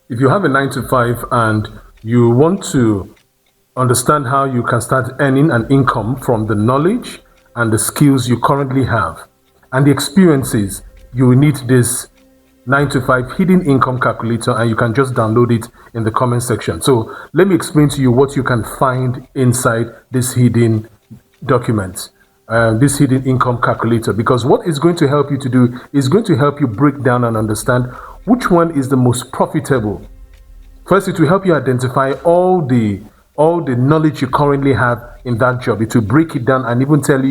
if you have a 9 to 5 and you want to understand how you can start earning an income from the knowledge and the skills you currently have and the experiences, you will need this 9 to 5 hidden income calculator, and you can just download it in the comment section. So let me explain to you what you can find inside this hidden document, this hidden income calculator, because what it's going to help you to do is going to help you break down and understand which one is the most profitable. First, it will help you identify all the knowledge you currently have in that job. It will break it down and even tell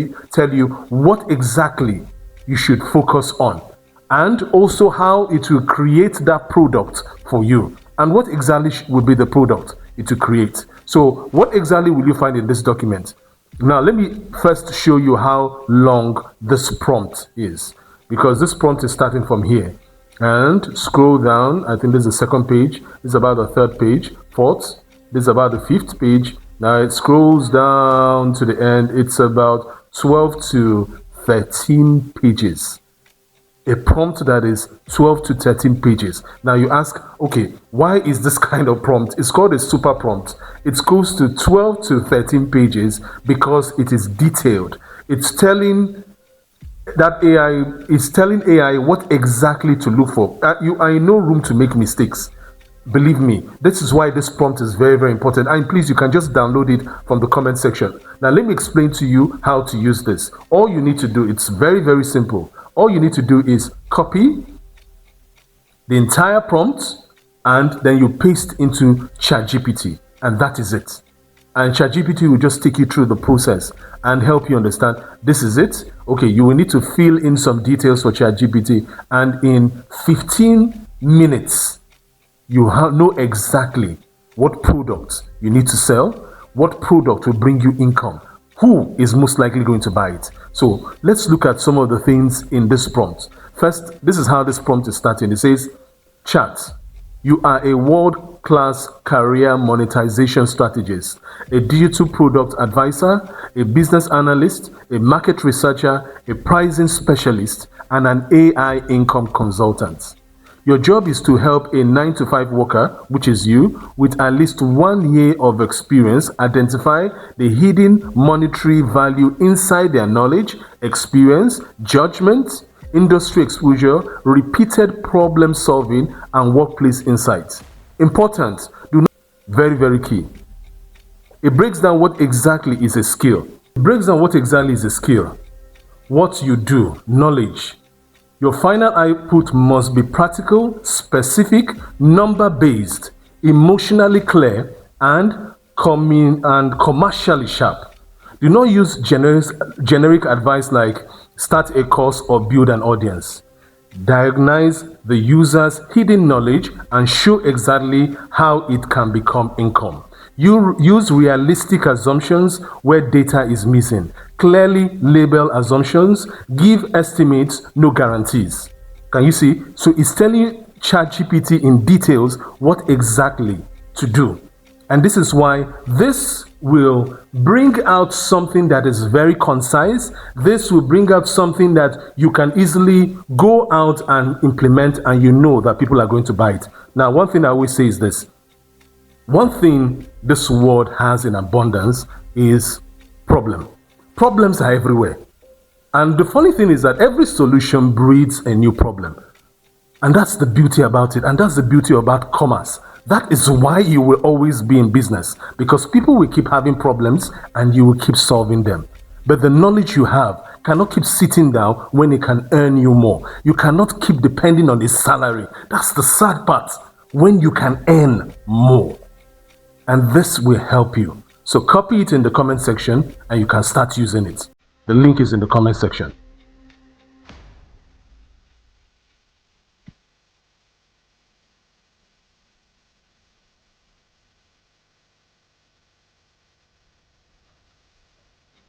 you what exactly you should focus on, and also how it will create that product for you, and what exactly will be the product it will create. So what exactly will you find in this document? Now let me first show you how long this prompt is, because this prompt is starting from here and scroll down. I think this is the second page, this is about the third page, fourth, this is about the fifth page. Now it scrolls down to the end. It's about 12 to 13 pages. A prompt that is 12 to 13 pages. Now you ask, okay, why is this kind of prompt? It's called a super prompt. It goes to 12 to 13 pages because it is detailed. It's telling that AI what exactly to look for. You are in no room to make mistakes. Believe me, this is why this prompt is very, very important. And please, you can just download it from the comment section. Now, let me explain to you how to use this. All you need to do, it's very, very simple. All you need to do is copy the entire prompt and then you paste into ChatGPT, and that is it. And ChatGPT will just take you through the process and help you understand this is it. Okay, you will need to fill in some details for ChatGPT, and in 15 minutes, you know exactly what product you need to sell, what product will bring you income, who is most likely going to buy it. So let's look at some of the things in this prompt. First, this is how this prompt is starting. It says, chat, you are a world-class career monetization strategist, a digital product advisor, a business analyst, a market researcher, a pricing specialist, and an AI income consultant. Your job is to help a 9 to 5 worker, which is you, with at least 1 year of experience identify the hidden monetary value inside their knowledge, experience, judgment, industry exposure, repeated problem solving, and workplace insights. Important, do not, very, very key. It breaks down what exactly is a skill. What you do, knowledge. Your final output must be practical, specific, number-based, emotionally clear, and commercially sharp. Do not use generic advice like start a course or build an audience. Diagnose the user's hidden knowledge and show exactly how it can become income. You use realistic assumptions where data is missing. Clearly label assumptions. Give estimates, no guarantees. Can you see? So it's telling ChatGPT in details what exactly to do. And this is why this will bring out something that is very concise. This will bring out something that you can easily go out and implement, and you know that people are going to buy it. Now, one thing I always say is this. One thing this world has in abundance is problem. Problems are everywhere. And the funny thing is that every solution breeds a new problem. And that's the beauty about it. And that's the beauty about commerce. That is why you will always be in business, because people will keep having problems and you will keep solving them. But the knowledge you have cannot keep sitting down when it can earn you more. You cannot keep depending on a salary. That's the sad part, when you can earn more. And this will help you. So copy it in the comment section and you can start using it. The link is in the comment section.